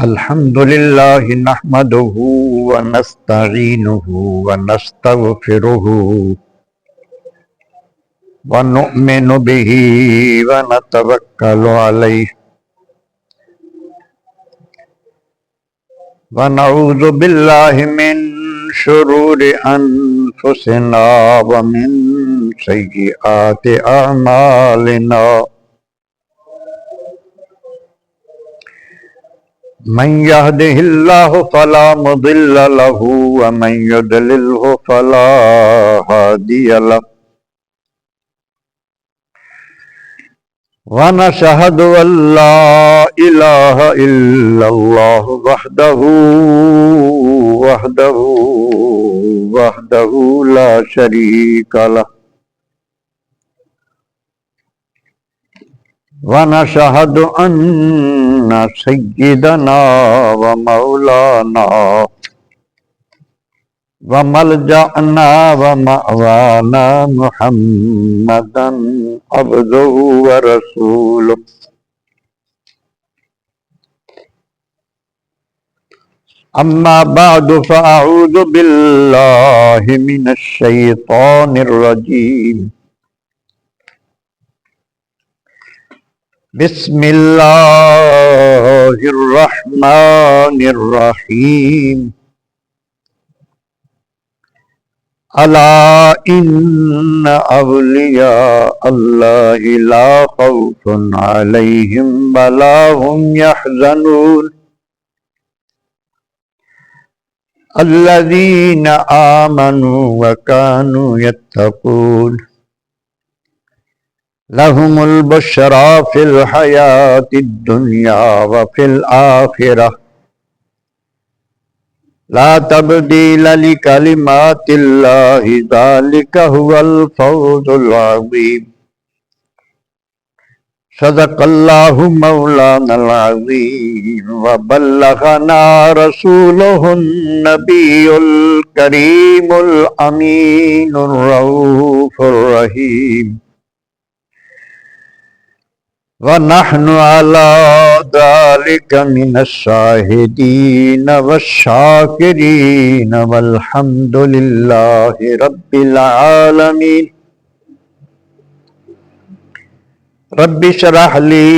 الحمد لله نحمده ونستعينه ونستغفره ونؤمن به ونتوكل عليه ونعوذ بالله من شرور أنفسنا ومن سيئات أعمالنا من يهده الله فلا مضل له ومن يضلله فلا هادي له ونشهد أن لا إله إلا الله وحده لا شريك له ونشهد أن سيدنا ومولانا وملجأنا ومأوانا محمدا عبده ورسوله أما بعد فأعوذ بالله من الشيطان الرجيم بسم الله الرحمن الرحيم ألا إن أولياء الله لا خوف عليهم ولا هم يحزنون الذين آمنوا وكانوا يتقون لهم البشرى في الحياة الدنيا وفي الآخرة لا تبديل لكلمات الله ذلك هو الفوز العظيم صدق الله مولانا العظيم وبلغنا رسوله النبي الكريم الأمين الرؤوف الرحيم ونحن على ذلك من الشاهدين والشاكرين والحمد لله رب العالمين رب اشرح لي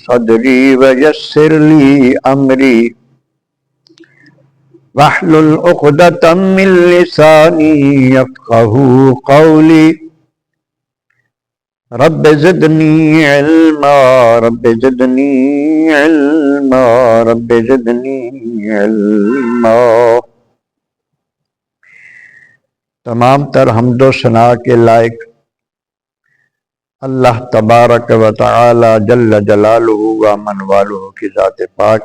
صدري ويسر لي أمري واحلل عقدة من لساني يفقهوا قولي رب زدنی علما رب زدنی علما رب زدنی علما۔ تمام تر حمد و ثنا کے لائق اللہ تبارک و تعالی جل جلالہ و من والہ کی ذات پاک،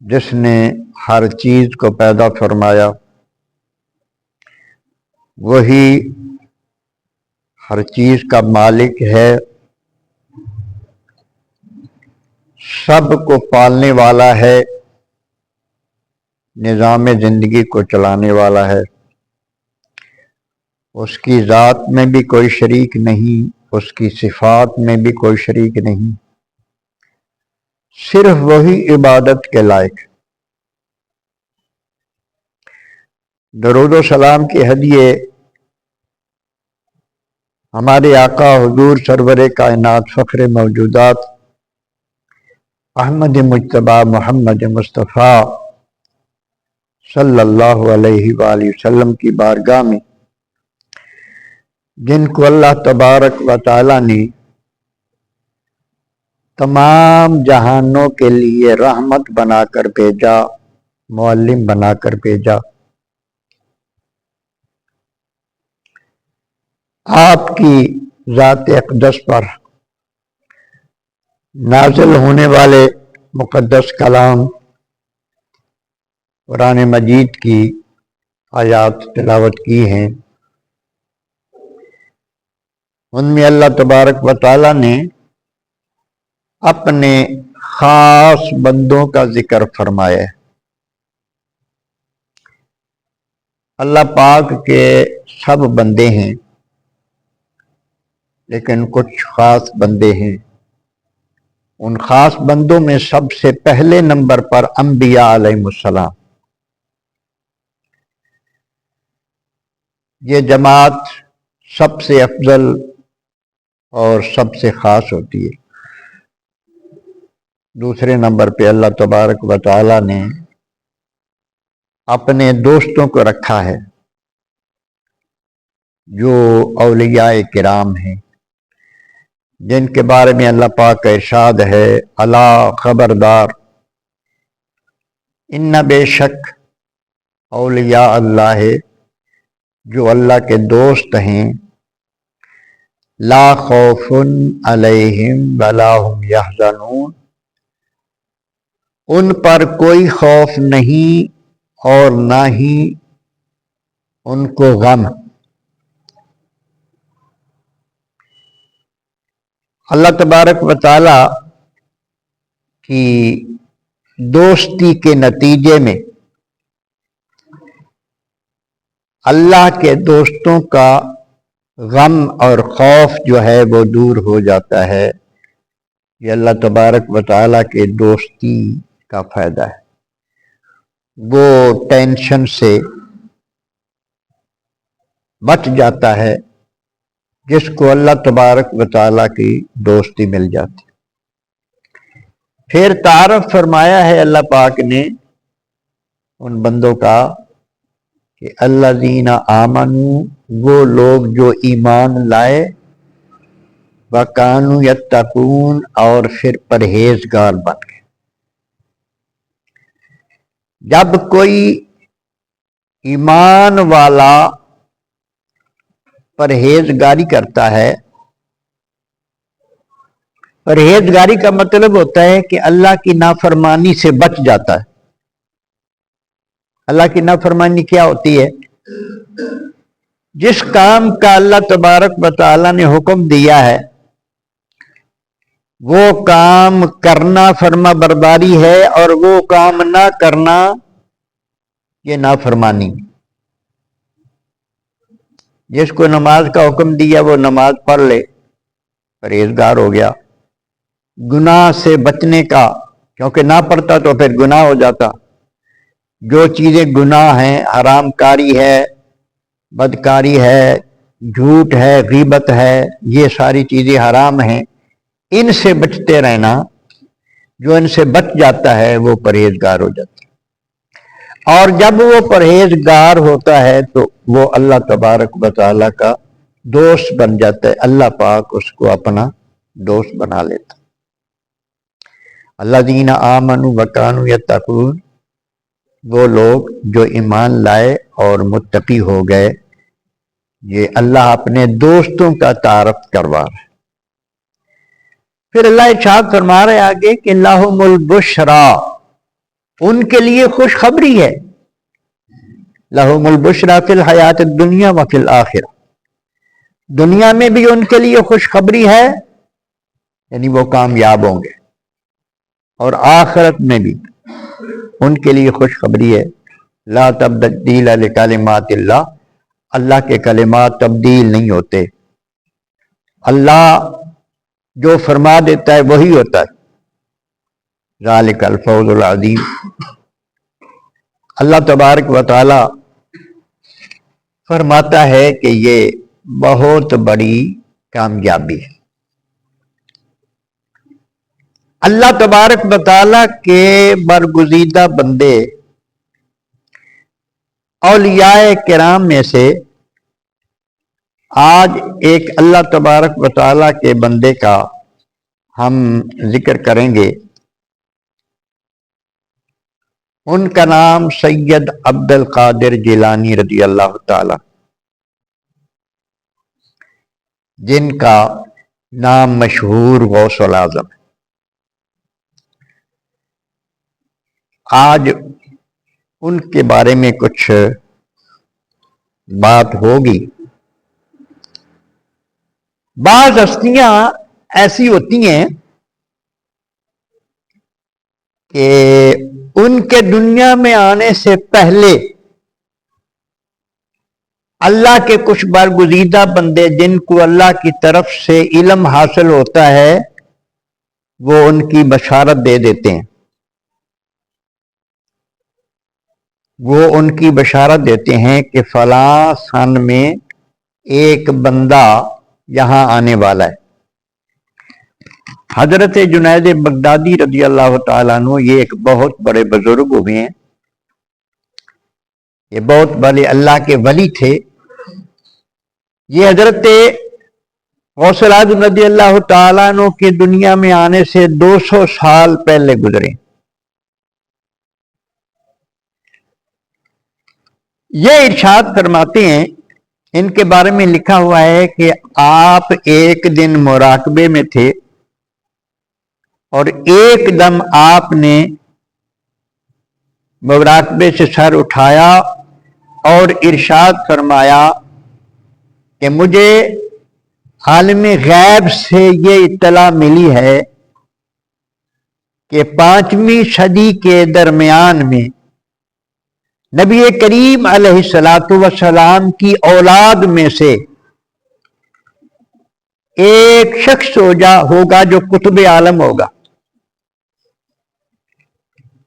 جس نے ہر چیز کو پیدا فرمایا، وہی ہر چیز کا مالک ہے، سب کو پالنے والا ہے، نظام زندگی کو چلانے والا ہے۔ اس کی ذات میں بھی کوئی شریک نہیں، اس کی صفات میں بھی کوئی شریک نہیں، صرف وہی عبادت کے لائق۔ درود و سلام کی ہدیے ہمارے آقا حضور سرور کائنات فخر موجودات احمد مجتبی محمد مصطفیٰ صلی اللہ علیہ وآلہ وسلم کی بارگاہ میں، جن کو اللہ تبارک و تعالی نے تمام جہانوں کے لیے رحمت بنا کر بھیجا، معلم بنا کر بھیجا، آپ کی ذات اقدس پر نازل ہونے والے مقدس کلام قرآن مجید کی آیات تلاوت کی ہیں۔ ان میں اللہ تبارک و تعالی نے اپنے خاص بندوں کا ذکر فرمایا ہے۔ اللہ پاک کے سب بندے ہیں، لیکن کچھ خاص بندے ہیں ان خاص بندوں میں سب سے پہلے نمبر پر انبیاء علیہ السلام. یہ جماعت سب سے افضل اور سب سے خاص ہوتی ہے. دوسرے نمبر پہ اللہ تبارک و تعالی نے اپنے دوستوں کو رکھا ہے جو اولیاء کرام ہیں، جن کے بارے میں اللہ پاک کا ارشاد ہے، الا خبردار، ان بے شک اولیاء اللہ ہے جو اللہ کے دوست ہیں، لا خوف علیہم ولا هم یحزنون، ان پر کوئی خوف نہیں اور نہ ہی ان کو غم. اللہ تبارک و تعالی کی دوستی کے نتیجے میں اللہ کے دوستوں کا غم اور خوف جو ہے وہ دور ہو جاتا ہے. یہ اللہ تبارک و تعالی کے دوستی کا فائدہ ہے. وہ ٹینشن سے بچ جاتا ہے جس کو اللہ تبارک و تعالی کی دوستی مل جاتی. پھر تعارف فرمایا ہے اللہ پاک نے ان بندوں کا کہ الذین آمنوا، وہ لوگ جو ایمان لائے، وکانوا یتقون، اور پھر پرہیزگار بن گئے. جب کوئی ایمان والا پرہیزگاری کرتا ہے، پرہیزگاری کا مطلب ہوتا ہے کہ اللہ کی نافرمانی سے بچ جاتا ہے. اللہ کی نافرمانی کیا ہوتی ہے؟ جس کام کا اللہ تبارک و تعالی نے حکم دیا ہے وہ کام کرنا فرما برداری ہے، اور وہ کام نہ کرنا یہ نافرمانی. جس کو نماز کا حکم دیا وہ نماز پڑھ لے، پرہیزگار ہو گیا. گناہ سے بچنے کا، کیونکہ نہ پڑھتا تو پھر گناہ ہو جاتا. جو چیزیں گناہ ہیں، حرام کاری ہے، بدکاری ہے، جھوٹ ہے، غیبت ہے، یہ ساری چیزیں حرام ہیں، ان سے بچتے رہنا. جو ان سے بچ جاتا ہے وہ پرہیزگار ہو جاتا ہے. اور جب وہ پرہیزگار ہوتا ہے تو وہ اللہ تبارک و تعالی کا دوست بن جاتا ہے. اللہ پاک اس کو اپنا دوست بنا لیتا. الذین آمنوا وکانوا یتقون، وہ لوگ جو ایمان لائے اور متقی ہو گئے. یہ اللہ اپنے دوستوں کا تعارف کروا رہا ہے. پھر اللہ ارشاد فرما رہے آگے کہ لہم البشریٰ، ان کے لیے خوشخبری ہے. لہم البشریٰ فی الحیات الدنیا وفی الآخرہ، دنیا میں بھی ان کے لیے خوشخبری ہے، یعنی وہ کامیاب ہوں گے، اور آخرت میں بھی ان کے لیے خوشخبری ہے. لا تبدیل لکلمات اللہ، اللہ کے کلمات تبدیل نہیں ہوتے. اللہ جو فرما دیتا ہے وہی ہوتا ہے. ذالک الفوز العظیم. اللہ تبارک و تعالی فرماتا ہے کہ یہ بہت بڑی کامیابی ہے. اللہ تبارک و تعالی کے برگزیدہ بندے اولیاء کرام میں سے آج ایک اللہ تبارک و تعالی کے بندے کا ہم ذکر کریں گے. ان کا نام سید عبد القادر جیلانی رضی اللہ تعالی، جن کا نام مشہور غوث الاعظم ہے. آج ان کے بارے میں کچھ بات ہوگی. بعض ہستیاں ایسی ہوتی ہیں کہ ان کے دنیا میں آنے سے پہلے اللہ کے کچھ برگزیدہ بندے جن کو اللہ کی طرف سے علم حاصل ہوتا ہے وہ ان کی بشارت دے دیتے ہیں، وہ ان کی بشارت دیتے ہیں کہ فلاں سن میں ایک بندہ یہاں آنے والا ہے۔ حضرت جنید بغدادی رضی اللہ تعالیٰ عنہ یہ ایک بہت بڑے بزرگ ہوئے ہیں، یہ بہت بڑے اللہ کے ولی تھے۔ یہ حضرت غوث اعظم رضی اللہ تعالیٰ عنہ کے دنیا میں آنے سے 200 سال پہلے گزرے۔ یہ ارشاد فرماتے ہیں، ان کے بارے میں لکھا ہوا ہے کہ آپ ایک دن مراقبے میں تھے اور ایک دم آپ نے مراقبے سے سر اٹھایا اور ارشاد فرمایا کہ مجھے عالم غیب سے یہ اطلاع ملی ہے کہ 5ویں صدی کے درمیان میں نبی کریم علیہ الصلاۃ والسلام کی اولاد میں سے ایک شخص ہوگا جو قطب عالم ہوگا،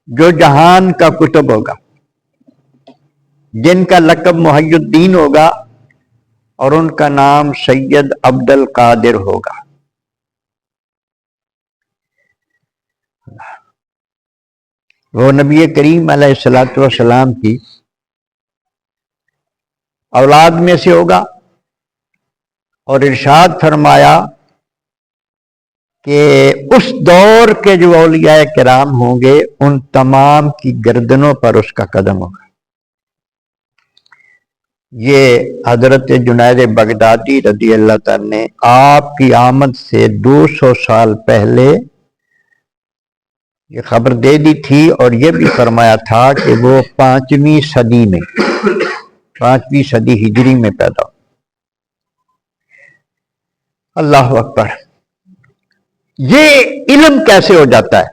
جو جہان کا قطب ہوگا، جن کا لقب محی الدین ہوگا اور ان کا نام سید عبد القادر ہوگا۔ وہ نبی کریم علیہ الصلاۃ والسلام کی اولاد میں سے ہوگا، اور ارشاد فرمایا کہ اس دور کے جو اولیاء کرام ہوں گے ان تمام کی گردنوں پر اس کا قدم ہوگا۔ یہ حضرت جنید بغدادی رضی اللہ تعالیٰ نے آپ کی آمد سے 200 سال پہلے یہ خبر دے دی تھی، اور یہ بھی فرمایا تھا کہ وہ 5ویں صدی میں 5ویں صدی ہجری میں پیدا ہو۔ اللہ اکبر! یہ علم کیسے ہو جاتا ہے؟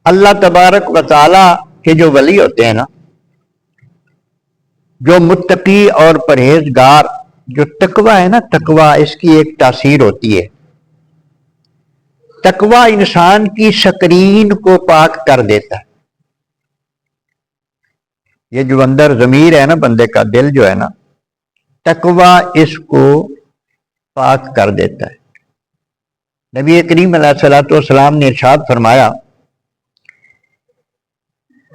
اللہ تبارک و تعالی کے جو ولی ہوتے ہیں نا، جو متقی اور پرہیزگار، جو تقوی ہے نا، تقوی اس کی ایک تاثیر ہوتی ہے۔ تقوی انسان کی سکرین کو پاک کر دیتا ہے۔ یہ جو اندر ضمیر ہے نا بندے کا، دل جو ہے نا، تقوی اس کو پاک کر دیتا ہے۔ نبی کریم علیہ الصلوۃ والسلام نے ارشاد فرمایا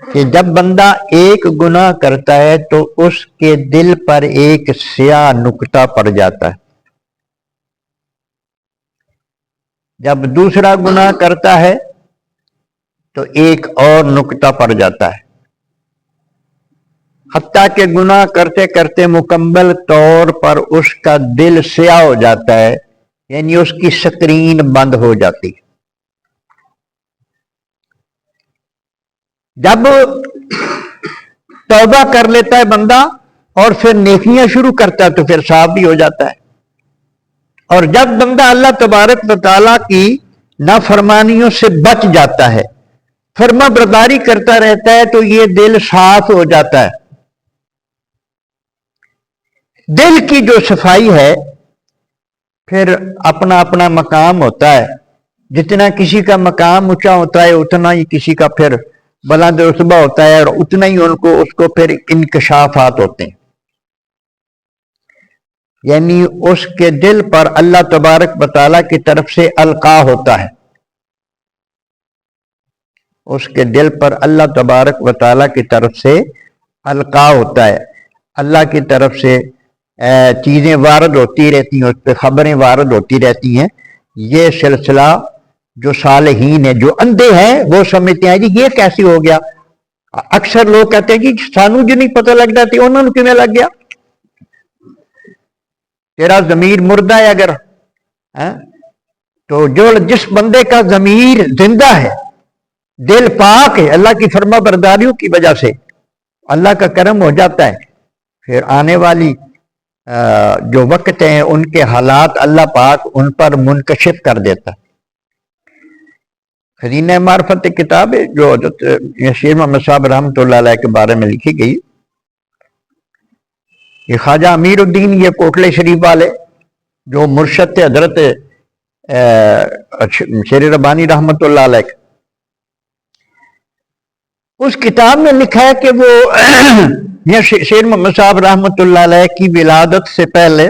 کہ جب بندہ ایک گناہ کرتا ہے تو اس کے دل پر ایک سیاہ نقطہ پڑ جاتا ہے، جب دوسرا گناہ کرتا ہے تو ایک اور نقطہ پڑ جاتا ہے، حتیٰ کہ گناہ کرتے کرتے مکمل طور پر اس کا دل سیاہ ہو جاتا ہے، یعنی اس کی سکرین بند ہو جاتی ہے۔ جب توبہ کر لیتا ہے بندہ اور پھر نیکیاں شروع کرتا ہے تو پھر صاف بھی ہو جاتا ہے، اور جب بندہ اللہ تبارک و تعالیٰ کی نافرمانیوں سے بچ جاتا ہے، فرما برداری کرتا رہتا ہے، تو یہ دل صاف ہو جاتا ہے۔ دل کی جو صفائی ہے پھر اپنا اپنا مقام ہوتا ہے، جتنا کسی کا مقام اونچا ہوتا ہے اتنا ہی کسی کا پھر بلند رتبہ ہوتا ہے، اور اتنا ہی اس کو پھر انکشافات ہوتے ہیں، یعنی اس کے دل پر اللہ تبارک و تعالیٰ کی طرف سے القاء ہوتا ہے، اس کے دل پر اللہ تبارک و تعالیٰ کی طرف سے القاء ہوتا ہے، اللہ کی طرف سے چیزیں وارد ہوتی رہتی ہیں، اس پہ خبریں وارد ہوتی رہتی ہیں۔ یہ سلسلہ جو صالحین ہیں، جو اندھے ہیں، وہ سمجھتے ہیں جی یہ کیسی ہو گیا۔ اکثر لوگ کہتے ہیں کہ سانو جو نہیں پتہ لگتا تھی انہوں نے کیوں لگ گیا؟ تیرا ضمیر مردہ ہے اگر تو جس بندے کا ضمیر زندہ ہے، دل پاک ہے، اللہ کی فرما برداریوں کی وجہ سے اللہ کا کرم ہو جاتا ہے، پھر آنے والی جو وقت ہیں ان کے حالات اللہ پاک ان پر منکشف کر دیتا ہے۔ خزینہ معرفت کتاب ہے جو حضرت شیر محمد صاحب رحمۃ اللہ علیہ کے بارے میں لکھی گئی، یہ خواجہ امیر الدین یہ کوٹلے شریف والے جو مرشد تھے حضرت شیر ربانی رحمت اللہ علیہ، اس کتاب میں لکھا ہے کہ وہ شیر محمد صاحب رحمت اللہ علیہ کی ولادت سے پہلے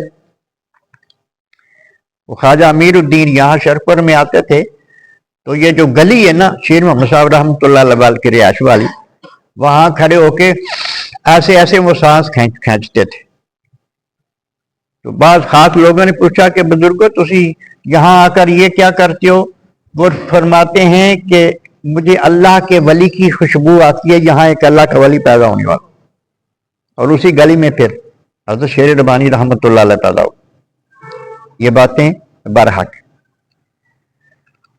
وہ خواجہ امیر الدین یہاں شرپر میں آتے تھے، تو یہ جو گلی ہے نا شیر محمد صاحب رحمت اللہ علیہ کی رہائش والی، وہاں کھڑے ہو کے ایسے ایسے وہ سانس کھینچتے تھے۔ تو بعض خاص لوگوں نے پوچھا کہ بزرگو تسی یہاں آ کر یہ کیا کرتے ہو؟ وہ فرماتے ہیں کہ مجھے اللہ کے ولی کی خوشبو آتی ہے، یہاں ایک اللہ کا ولی پیدا ہونے والا، اور اسی گلی میں پھر حضرت شیر ربانی رحمت اللہ علیہ پیدا ہو۔ یہ باتیں برحق۔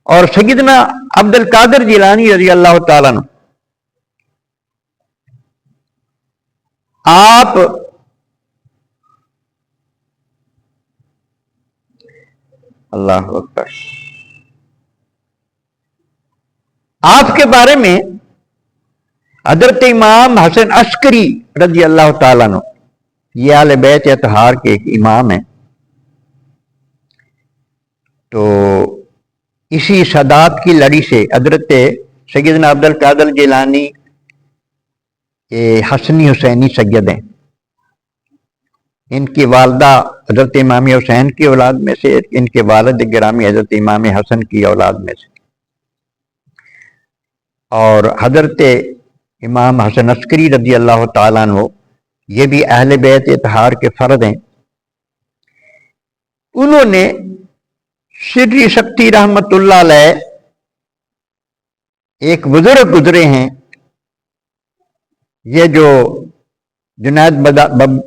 اور سیدنا عبد القادر جیلانی رضی اللہ تعالیٰ عنہ، آپ اللہ اکبر، آپ کے بارے میں حضرت امام حسن عسکری رضی اللہ تعالیٰ عنہ، یہ اہل بیت اطہار کے ایک امام ہیں، تو اسی سادات کی لڑی سے حضرت سیدنا عبد القادر جیلانی حسنی حسینی سید ہیں۔ ان کی والدہ حضرت امام حسین کی اولاد میں سے، ان کے والد گرامی حضرت امام حسن کی اولاد میں سے، اور حضرت امام حسن عسکری رضی اللہ تعالیٰ عنہ یہ بھی اہل بیت اطہار کے فرد ہیں۔ انہوں نے سری سکتی رحمت اللہ علیہ ایک بزرگ گزرے ہیں، یہ جو جنید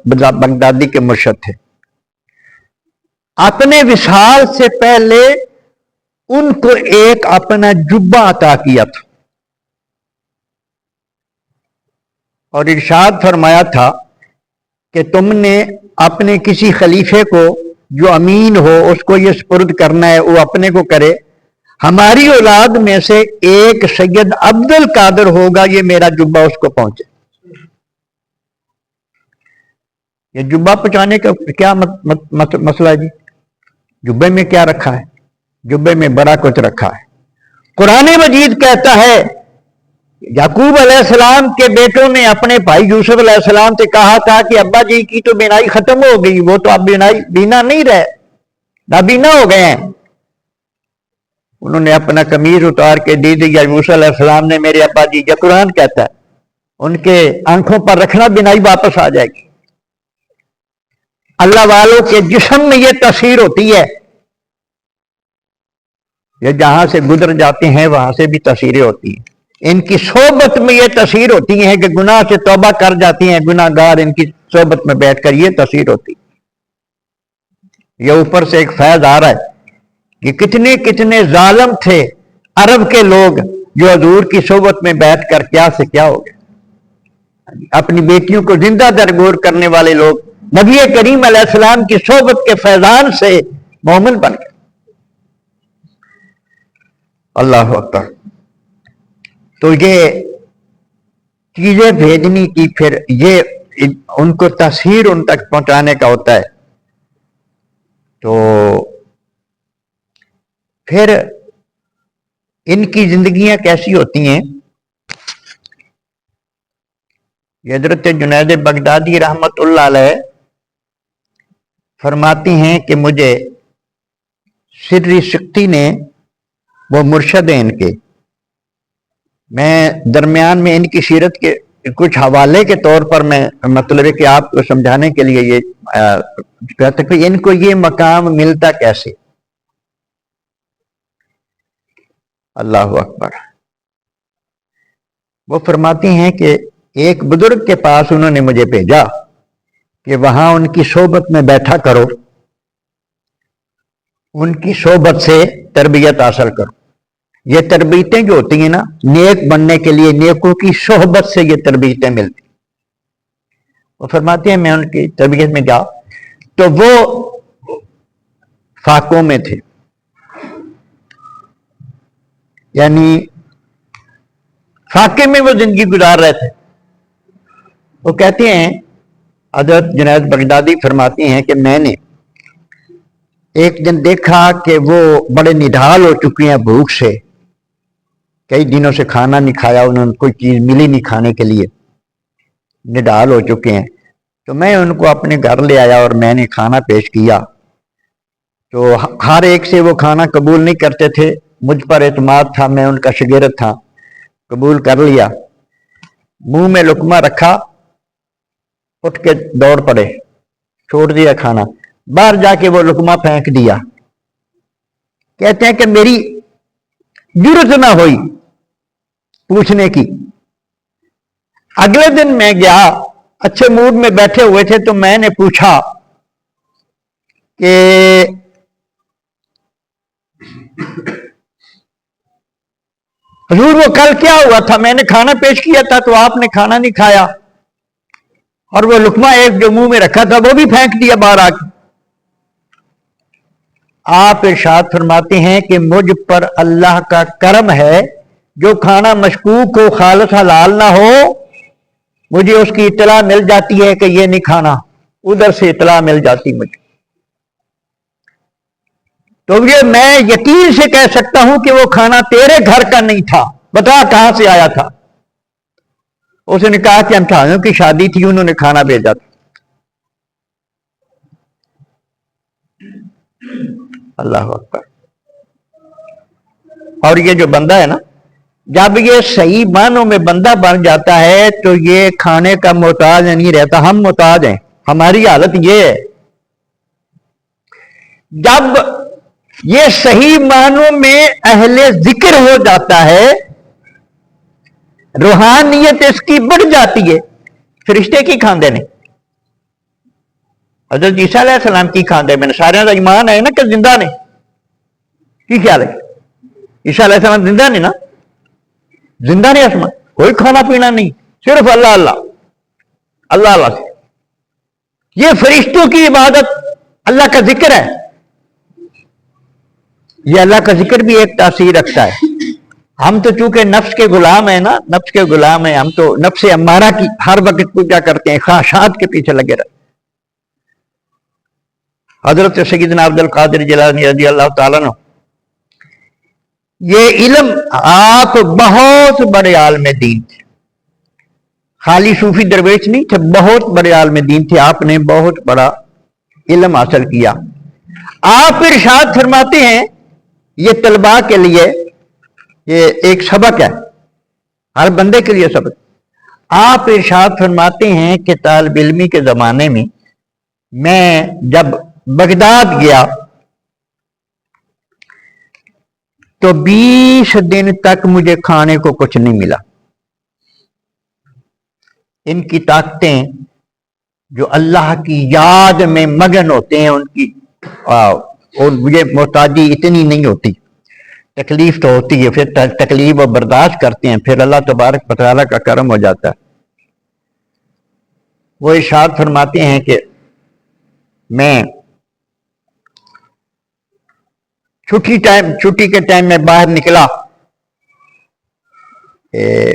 بغدادی کے مرشد تھے، اپنے وصال سے پہلے ان کو ایک اپنا جبہ عطا کیا تھا، اور ارشاد فرمایا تھا کہ تم نے اپنے کسی خلیفے کو جو امین ہو اس کو یہ سپرد کرنا ہے، وہ اپنے کو کرے، ہماری اولاد میں سے ایک سید عبد القادر ہوگا، یہ میرا جبہ اس کو پہنچے۔ یہ جبہ پہنچانے کا کیا مسئلہ ہے جی؟ جبے میں کیا رکھا ہے؟ جبے میں بڑا کچھ رکھا ہے۔ قرآن مجید کہتا ہے یعقوب علیہ السلام کے بیٹوں نے اپنے بھائی یوسف علیہ السلام سے کہا تھا کہ ابا جی کی تو بینائی ختم ہو گئی، وہ تو اب بینا نہیں رہے، نابینا ہو گئے ہیں۔ انہوں نے اپنا قمیض اتار کے دے دیا یوسف علیہ السلام نے، میرے ابا جی، یہ قرآن کہتا ہے ان کے آنکھوں پر رکھنا، بینائی واپس آ جائے گی۔ اللہ والوں کے جسم میں یہ تاثیر ہوتی ہے، یہ جہاں سے گزر جاتے ہیں وہاں سے بھی تاثیریں ہوتی ہیں۔ ان کی صحبت میں یہ تاثیر ہوتی ہیں کہ گناہ سے توبہ کر جاتی ہیں، گناہ گار ان کی صحبت میں بیٹھ کر یہ تاثیر ہوتی ہے۔ یہ اوپر سے ایک فیض آ رہا ہے کہ کتنے کتنے ظالم تھے عرب کے لوگ جو حضور کی صحبت میں بیٹھ کر کیا سے کیا ہو گئے، اپنی بیٹیوں کو زندہ درگور کرنے والے لوگ نبی کریم علیہ السلام کی صحبت کے فیضان سے مومن بن گئے۔ اللہ اکبر۔ تو یہ چیزیں بھیجنی کی، پھر یہ ان کو تاثیر ان تک پہنچانے کا ہوتا ہے۔ تو پھر ان کی زندگیاں کیسی ہوتی ہیں؟ حضرت جنید بغدادی رحمت اللہ علیہ فرماتے ہیں کہ مجھے سری سکتی نے، وہ مرشد ہیں ان کے، میں درمیان میں ان کی سیرت کے کچھ حوالے کے طور پر میں مطلب ہے کہ آپ کو سمجھانے کے لیے یہ کہتے ہیں کہ ان کو یہ مقام ملتا کیسے۔ اللہ اکبر۔ وہ فرماتے ہیں کہ ایک بزرگ کے پاس انہوں نے مجھے بھیجا کہ وہاں ان کی صحبت میں بیٹھا کرو، ان کی صحبت سے تربیت حاصل کرو۔ یہ تربیتیں جو ہوتی ہیں نا نیک بننے کے لیے، نیکوں کی صحبت سے یہ تربیتیں ملتی۔ وہ فرماتے ہیں میں ان کی تربیت میں جا تو وہ فاقوں میں تھے، یعنی فاقے میں وہ زندگی گزار رہے تھے۔ وہ کہتے ہیں حضرت جنید بغدادی فرماتے ہیں کہ میں نے ایک دن دیکھا کہ وہ بڑے نڈھال ہو چکے ہیں بھوک سے، کئی دنوں سے کھانا نہیں کھایا، انہوں نے کوئی چیز ملی نہیں کھانے کے لیے، نڈھال ہو چکے ہیں۔ تو میں ان کو اپنے گھر لے آیا اور میں نے کھانا پیش کیا، تو ہر ایک سے وہ کھانا قبول نہیں کرتے تھے، مجھ پر اعتماد تھا، میں ان کا شاگرد تھا، قبول کر لیا، منہ میں لقمہ رکھا، اٹھ کے دوڑ پڑے، چھوڑ دیا کھانا، باہر جا کے وہ لقمہ پھینک دیا۔ کہتے ہیں کہ میری جرت نہ ہوئی پوچھنے کی۔ اگلے دن میں گیا، اچھے موڈ میں بیٹھے ہوئے تھے، تو میں نے پوچھا کہ حضور وہ کل کیا ہوا تھا؟ میں نے کھانا پیش کیا تھا تو آپ نے کھانا نہیں کھایا، اور وہ لقمہ ایک جو منہ میں رکھا تھا وہ بھی پھینک دیا باہر آ کے۔ آپ ارشاد فرماتے ہیں کہ مجھ پر اللہ کا کرم ہے، جو کھانا مشکوک ہو، خالص حلال نہ ہو، مجھے اس کی اطلاع مل جاتی ہے کہ یہ نہیں کھانا، ادھر سے اطلاع مل جاتی مجھے، تو یہ میں یقین سے کہہ سکتا ہوں کہ وہ کھانا تیرے گھر کا نہیں تھا، بتا کہاں سے آیا تھا؟ اس نے کہا کہ امٹھائیوں کی شادی تھی، انہوں نے کھانا بھیجا تھا۔ اللہ اکبر۔ اور یہ جو بندہ ہے نا، جب یہ صحیح معنوں میں بندہ بن جاتا ہے تو یہ کھانے کا محتاج نہیں رہتا، ہم محتاج ہیں، ہماری حالت یہ ہے۔ جب یہ صحیح معنوں میں اہل ذکر ہو جاتا ہے، روحانیت اس کی بڑھ جاتی ہے، فرشتے کی کھاندے نے، حضرت عیسیٰ علیہ السلام کی کھاندے میں سارے کا ایمان ہے نا کہ زندہ نے، کی خیال ہے؟ عیسیٰ علیہ السلام زندہ نہیں نا، زندہ نہیں، اسما کوئی کھانا پینا نہیں، صرف اللہ اللہ اللہ اللہ سے۔ یہ فرشتوں کی عبادت اللہ کا ذکر ہے، یہ اللہ کا ذکر بھی ایک تاثیر رکھتا ہے۔ ہم تو چونکہ نفس کے غلام ہیں نا، نفس کے غلام ہیں ہم، تو نفس امارہ کی ہر وقت پوجا کرتے ہیں، خواہشات کے پیچھے لگے رہتے۔ حضرت سیدنا عبد القادر جیلانی رضی اللہ تعالیٰ عنہ، یہ علم، آپ بہت بڑے عالم دین تھے، خالی صوفی درویش نہیں تھے، بہت بڑے عالم دین تھے، آپ نے بہت بڑا علم حاصل کیا۔ آپ ارشاد فرماتے ہیں، یہ طلباء کے لیے یہ ایک سبق ہے، ہر بندے کے لیے سبق۔ آپ ارشاد فرماتے ہیں کہ طالب علمی کے زمانے میں جب بغداد گیا تو 20 دن تک مجھے کھانے کو کچھ نہیں ملا۔ ان کی طاقتیں جو اللہ کی یاد میں مگن ہوتے ہیں، ان کی اور مجھے محتاجی اتنی نہیں ہوتی، تکلیف تو ہوتی ہے، پھر تکلیف وہ برداشت کرتے ہیں، پھر اللہ تبارک و تعالیٰ کا کرم ہو جاتا ہے۔ وہ ارشاد فرماتے ہیں کہ میں چھٹی کے ٹائم میں باہر نکلا،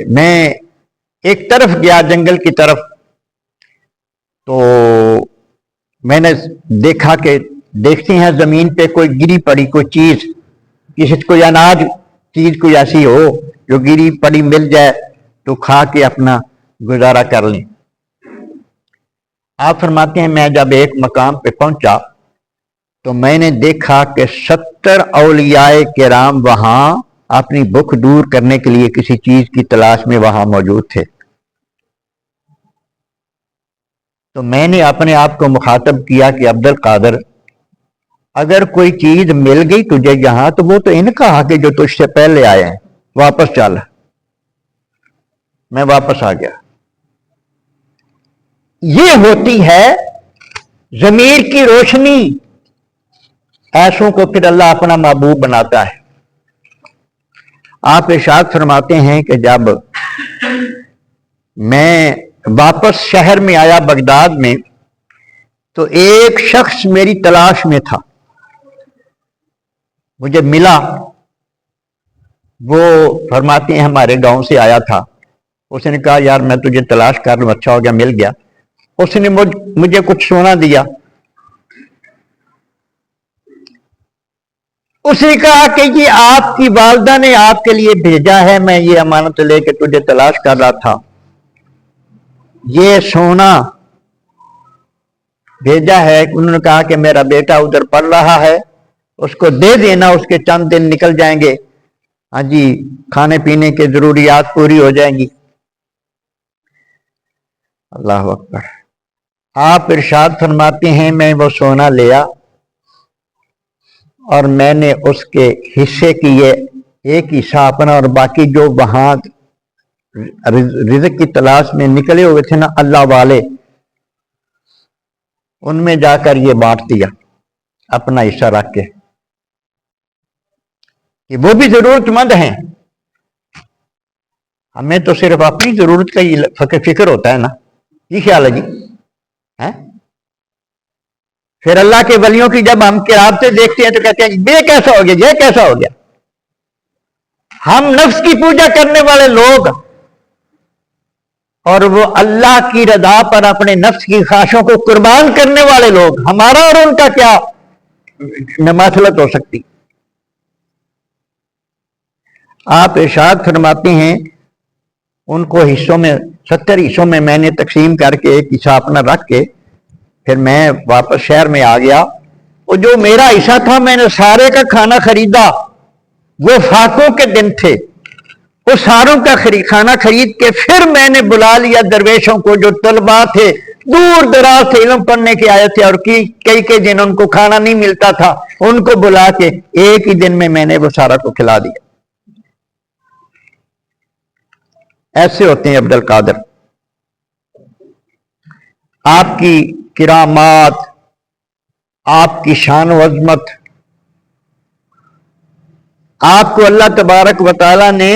میں ایک طرف گیا جنگل کی طرف، تو میں نے دیکھا کہ دیکھتے ہیں زمین پہ کوئی گری پڑی کوئی چیز، کسی کوئی اناج چیز کوئی ایسی ہو جو گری پڑی مل جائے تو کھا کے اپنا گزارا کر لیں۔ آپ فرماتے ہیں میں جب ایک مقام پہ پہنچا تو میں نے دیکھا کہ 70 اولیاء کرام وہاں اپنی بھوک دور کرنے کے لیے کسی چیز کی تلاش میں وہاں موجود تھے۔ تو میں نے اپنے آپ کو مخاطب کیا کہ عبد القادر، اگر کوئی چیز مل گئی تجھے یہاں تو وہ تو ان کا حق ہے جو تجھ سے پہلے آئے ہیں، واپس چل۔ میں واپس آ گیا۔ یہ ہوتی ہے ضمیر کی روشنی، ایسوں کو پھر اللہ اپنا محبوب بناتا ہے۔ آپ ارشاد فرماتے ہیں کہ جب میں واپس شہر میں آیا بغداد میں، تو ایک شخص میری تلاش میں تھا، مجھے ملا، وہ فرماتے ہیں ہمارے گاؤں سے آیا تھا، اس نے کہا یار میں تجھے تلاش کر لوں، اچھا ہو گیا مل گیا۔ اس نے مجھے کچھ سونا دیا، اسے کہا کہ یہ آپ کی والدہ نے آپ کے لیے بھیجا ہے، میں یہ امانت لے کے تجھے تلاش کر رہا تھا، یہ سونا بھیجا ہے۔ انہوں نے کہا کہ میرا بیٹا ادھر پڑھ رہا ہے، اس کو دے دینا، اس کے چند دن نکل جائیں گے، ہاں جی، کھانے پینے کے ضروریات پوری ہو جائیں گی۔ اللہ اکبر۔ آپ ارشاد فرماتے ہیں میں وہ سونا لیا اور میں نے اس کے حصے کی یہ ایک حصہ اپنا اور باقی جو وہاں رزق کی تلاش میں نکلے ہوئے تھے نا اللہ والے، ان میں جا کر یہ بانٹ دیا اپنا حصہ رکھ کے، کہ وہ بھی ضرورت مند ہیں۔ ہمیں تو صرف اپنی ضرورت کا ہی فکر ہوتا ہے نا، یہ خیال ہے جی۔ پھر اللہ کے ولیوں کی جب ہم قرابتیں دیکھتے ہیں تو کہتے ہیں یہ کیسا ہو گیا، یہ کیسا ہو گیا۔ ہم نفس کی پوجا کرنے والے لوگ اور وہ اللہ کی رضا پر اپنے نفس کی خواہشوں کو قربان کرنے والے لوگ، ہمارا اور ان کا کیا مماثلت ہو سکتی۔ آپ ارشاد فرماتے ہیں ان کو حصوں میں 70 حصوں میں نے تقسیم کر کے ایک حصہ اپنا رکھ کے پھر میں واپس شہر میں آ گیا۔ وہ جو میرا حصہ تھا میں نے سارے کا کھانا خریدا، وہ فاقوں کے دن تھے، وہ ساروں کا کھانا خرید کے پھر میں نے بلا لیا درویشوں کو جو طلباء تھے، دور دراز سے علم پڑھنے کے آئے تھے اور کئی دن ان کو کھانا نہیں ملتا تھا، ان کو بلا کے ایک ہی دن میں نے وہ سارا کو کھلا دیا۔ ایسے ہوتے ہیں عبد القادر۔ آپ کی کرامات، آپ کی شان و عظمت، آپ کو اللہ تبارک و تعالی نے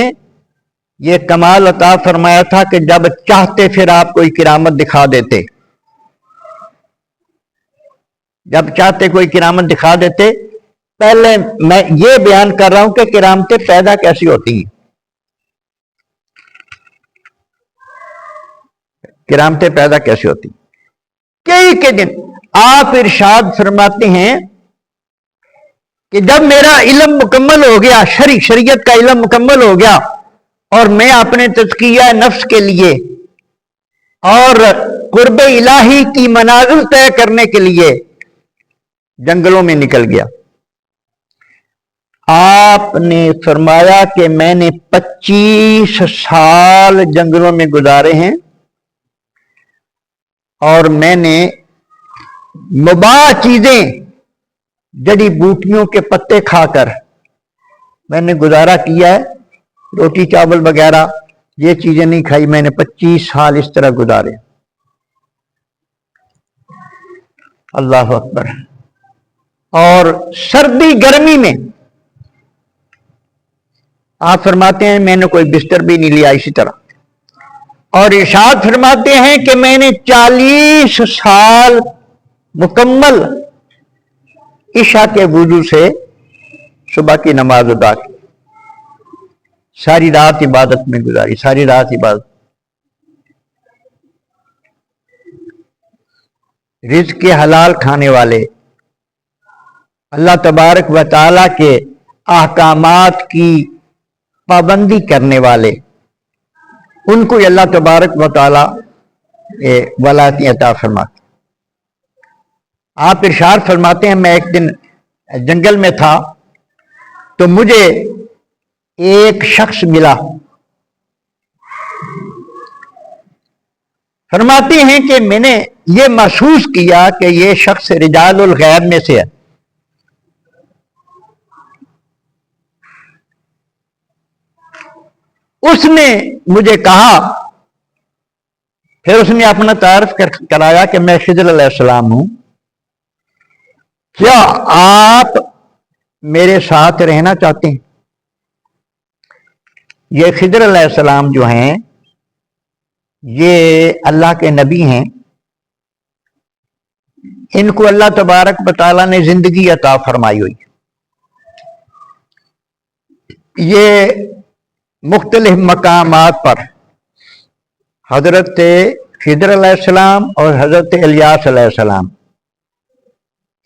یہ کمال عطا فرمایا تھا کہ جب چاہتے پھر آپ کوئی کرامت دکھا دیتے، جب چاہتے کوئی کرامت دکھا دیتے۔ پہلے میں یہ بیان کر رہا ہوں کہ کرامتیں پیدا کیسی ہوتی ہیں۔ کرامتیں پیدا کیسی ہوتی ہیں؟ کئی دن آپ ارشاد فرماتے ہیں کہ جب میرا علم مکمل ہو گیا، شریعت کا علم مکمل ہو گیا اور میں اپنے تزکیہ نفس کے لیے اور قرب الہی کی منازل طے کرنے کے لیے جنگلوں میں نکل گیا، آپ نے فرمایا کہ میں نے 25 سال جنگلوں میں گزارے ہیں اور میں نے مباح چیزیں، جڑی بوٹیوں کے پتے کھا کر میں نے گزارا کیا ہے، روٹی چاول وغیرہ یہ چیزیں نہیں کھائی، میں نے 25 سال اس طرح گزارے۔ اللہ اکبر۔ اور سردی گرمی میں آپ فرماتے ہیں میں نے کوئی بستر بھی نہیں لیا اسی طرح، اور ارشاد فرماتے ہیں کہ میں نے 40 سال مکمل عشاء کے وضو سے صبح کی نماز ادا کی، ساری رات عبادت میں گزاری، ساری رات عبادت۔ رزق کے حلال کھانے والے، اللہ تبارک و تعالی کے احکامات کی پابندی کرنے والے، ان کو اللہ تبارک و تعالی ولایت عطا فرماتے۔ آپ ارشاد فرماتے ہیں میں ایک دن جنگل میں تھا تو مجھے ایک شخص ملا، فرماتے ہیں کہ میں نے یہ محسوس کیا کہ یہ شخص رجال الغیب میں سے ہے۔ اس نے مجھے کہا، پھر اس نے اپنا تعارف کرایا کہ میں خضر علیہ السلام ہوں، کیا آپ میرے ساتھ رہنا چاہتے ہیں؟ یہ خضر علیہ السلام جو ہیں یہ اللہ کے نبی ہیں، ان کو اللہ تبارک و تعالیٰ نے زندگی عطا فرمائی ہوئی، یہ مختلف مقامات پر حضرت خضر علیہ السلام اور حضرت الیاس علیہ السلام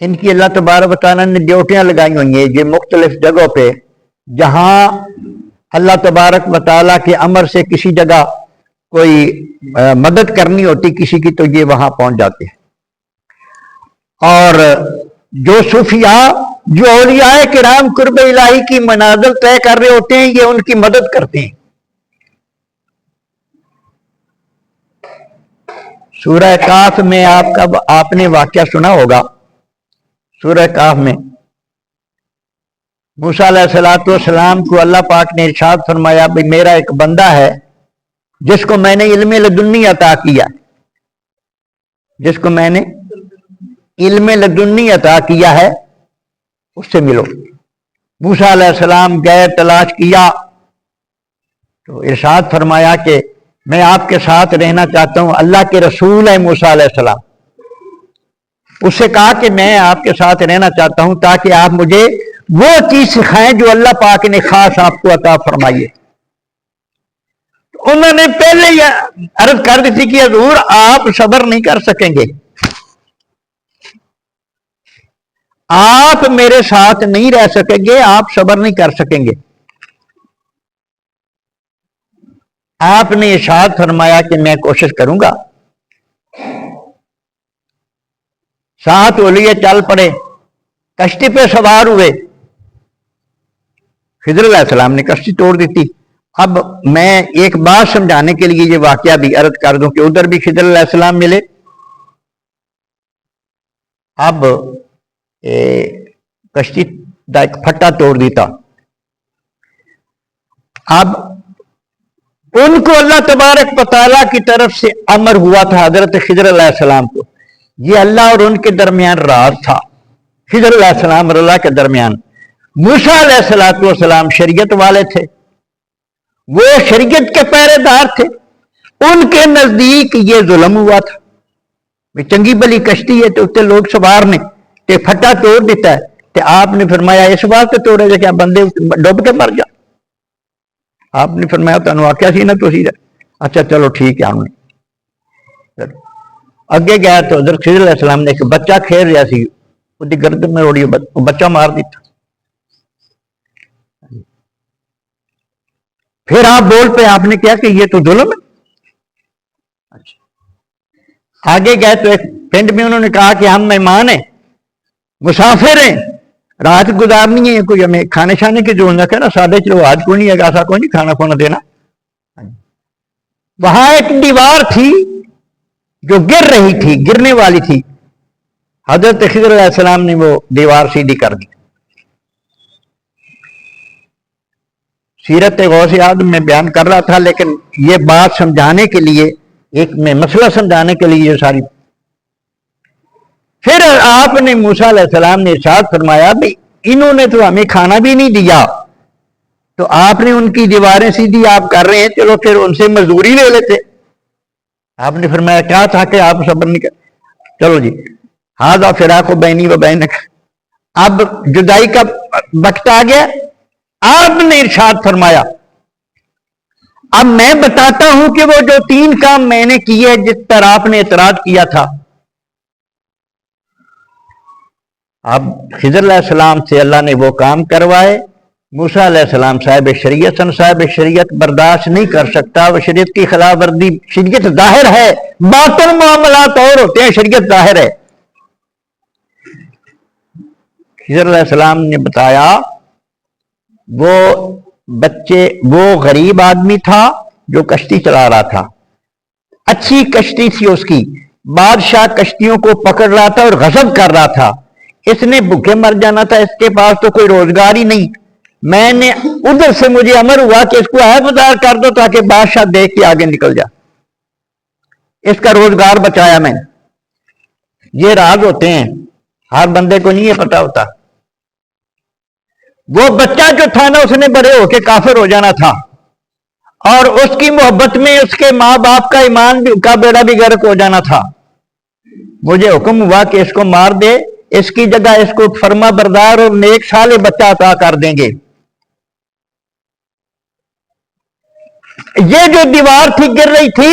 ان کی اللہ تبارک و تعالیٰ نے ڈیوٹیاں لگائی ہوئی ہیں یہ مختلف جگہوں پہ، جہاں اللہ تبارک و تعالیٰ کے امر سے کسی جگہ کوئی مدد کرنی ہوتی کسی کی، تو یہ وہاں پہنچ جاتے ہیں۔ اور جو صوفیاء، جو اولیاء کرام قرب الہی کی منازل طے کر رہے ہوتے ہیں، یہ ان کی مدد کرتے ہیں۔ سورہ کاف میں آپ نے واقعہ سنا ہوگا، سورہ کاف میں موسیٰ علیہ السلام کو اللہ پاک نے ارشاد فرمایا بھئی میرا ایک بندہ ہے جس کو میں نے علم لدنی عطا کیا، جس کو میں نے علم لدنی عطا کیا ہے، اس سے ملو۔ موسیٰ علیہ السلام گئے، تلاش کیا، تو ارشاد فرمایا کہ میں آپ کے ساتھ رہنا چاہتا ہوں، اللہ کے رسول ہے موسیٰ علیہ السلام۔ اس سے کہا کہ میں آپ کے ساتھ رہنا چاہتا ہوں تاکہ آپ مجھے وہ چیز سکھائیں جو اللہ پاک نے خاص آپ کو عطا فرمائی ہے۔ انہوں نے پہلے ہی عرض کر دی تھی کہ حضور آپ صبر نہیں کر سکیں گے، آپ میرے ساتھ نہیں رہ سکیں گے، آپ صبر نہیں کر سکیں گے۔ آپ نے ارشاد فرمایا کہ میں کوشش کروں گا۔ ساتھ اولیاء چل پڑے، کشتی پہ سوار ہوئے، خضر علیہ السلام نے کشتی توڑ دی تھی۔ اب میں ایک بات سمجھانے کے لیے یہ واقعہ بھی عرض کر دوں کہ ادھر بھی خضر علیہ السلام ملے، اب کشتی کا ایک پھٹا توڑ دیتا۔ اب ان کو اللہ تبارک و تعالیٰ کی طرف سے امر ہوا تھا حضرت خضر علیہ السلام کو، یہ اللہ اور ان کے درمیان راز تھا، خضر علیہ السلام اور اللہ کے درمیان۔ موسیٰ علیہ السلام شریعت والے تھے، وہ شریعت کے پہرے دار تھے، ان کے نزدیک یہ ظلم ہوا تھا۔ چنگی بلی کشتی ہے تو اتنے لوگ سوار نے تے پھٹا توڑ دیتا ہے، تے آپ نے فرمایا اس واسطے توڑے جا کہ بندے ڈوب کے مر جا۔ آپ نے فرمایا تمہیں واقعہ سی نا تو سی اچھا چلو ٹھیک ہے۔ ہم نے اگے گیا تو حضرت خضر علیہ السلام نے ایک بچہ کھیل رہا سی، اس کی گردن میں روڑی بچہ مار دیتا۔ پھر آپ بول پہ آپ نے کیا کہ یہ تو ظلم ہے۔ آگے گئے تو ایک پنڈ میں انہوں نے کہا کہ ہم مہمان ہیں، مسافر ہیں، رات گزارنی ہے، کوئی ہمیں کھانے شانے کی جو نہ کہنا سادے چلو آج کوئی نہیں ہے، ایسا کوئی نہیں کھانا کھانا دینا۔ وہاں ایک دیوار تھی جو گر رہی تھی، گرنے والی تھی، حضرت خضر علیہ السلام نے وہ دیوار سیدھی کر دی۔ سیرت غوث اعظم میں بیان کر رہا تھا، لیکن یہ بات سمجھانے کے لیے، ایک میں مسئلہ سمجھانے کے لیے یہ ساری۔ پھر آپ نے موسیٰ علیہ السلام نے ارشاد فرمایا بھی انہوں نے تو ہمیں کھانا بھی نہیں دیا، تو آپ نے ان کی دیواریں سیدھی آپ کر رہے ہیں، چلو پھر ان سے مزدوری لے لیتے۔ آپ نے فرمایا کیا تھا کہ آپ صبر نہیں کر، چلو جی ہاذا فراق بینی و بینک، اب جدائی کا وقت آ گیا۔ آپ نے ارشاد فرمایا اب میں بتاتا ہوں کہ وہ جو 3 کام میں نے کیے جس پر آپ نے اعتراض کیا تھا۔ اب خضر علیہ السلام سے اللہ نے وہ کام کروائے۔ موسیٰ علیہ السلام صاحب شریعت، صاحب شریعت برداشت نہیں کر سکتا، وہ شریعت کی خلاف ورزی، شریعت ظاہر ہے، باطن معاملات اور ہوتے ہیں، شریعت ظاہر ہے۔ خضر علیہ السلام نے بتایا وہ وہ غریب آدمی تھا جو کشتی چلا رہا تھا، اچھی کشتی تھی اس کی، بادشاہ کشتیوں کو پکڑ رہا تھا اور غصب کر رہا تھا، اس نے بھوکے مر جانا تھا، اس کے پاس تو کوئی روزگار ہی نہیں۔ میں نے ادھر سے مجھے امر ہوا کہ اس کو عہدیدار کر دو تاکہ بادشاہ دیکھ کے آگے نکل جائے، اس کا روزگار بچایا میں نے۔ یہ راز ہوتے ہیں، ہر بندے کو نہیں یہ پتا ہوتا۔ وہ بچہ جو تھا نا اس نے بڑے ہو کے کافر ہو جانا تھا، اور اس کی محبت میں اس کے ماں باپ کا ایمان کا بیڑا بھی غرق ہو جانا تھا۔ مجھے حکم ہوا کہ اس کو مار دے، اس کی جگہ اس کو فرما بردار اور نیک صالح بچہ عطا کر دیں گے۔ یہ جو دیوار تھی گر رہی تھی،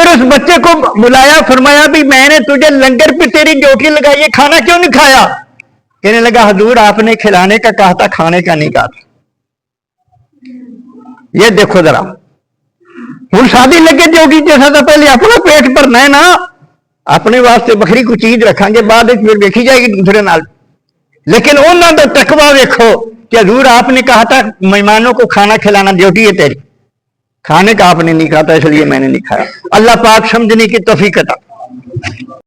پھر اس بچے کو بلایا، فرمایا بھی میں نے تجھے لنگر پہ تیری ڈیوٹی لگائی ہے، کھانا کیوں نہیں کھایا؟ کہنے لگا حضور آپ نے کھلانے کا کہا تھا، کھانے کا نہیں کہا تھا۔ یہ دیکھو ذرا، ہوں شادی لگے ڈیوٹی جیسا تھا، پہلے اپنا پیٹ بھرنا ہے نا، اپنے واسطے بکری کو چیز رکھاں گے، بعد پھر دیکھی جائے گی دوسرے نال۔ لیکن انہوں نے تقویٰ ویکھو کہ حضور آپ نے کہا تھا مہمانوں کو کھانا کھلانا ڈیوٹی ہے تیری، کھانے کا آپ نے نہیں کہا تھا، اس لیے میں نے نہیں کھایا۔ اللہ پاک سمجھنے کی توفیق عطا۔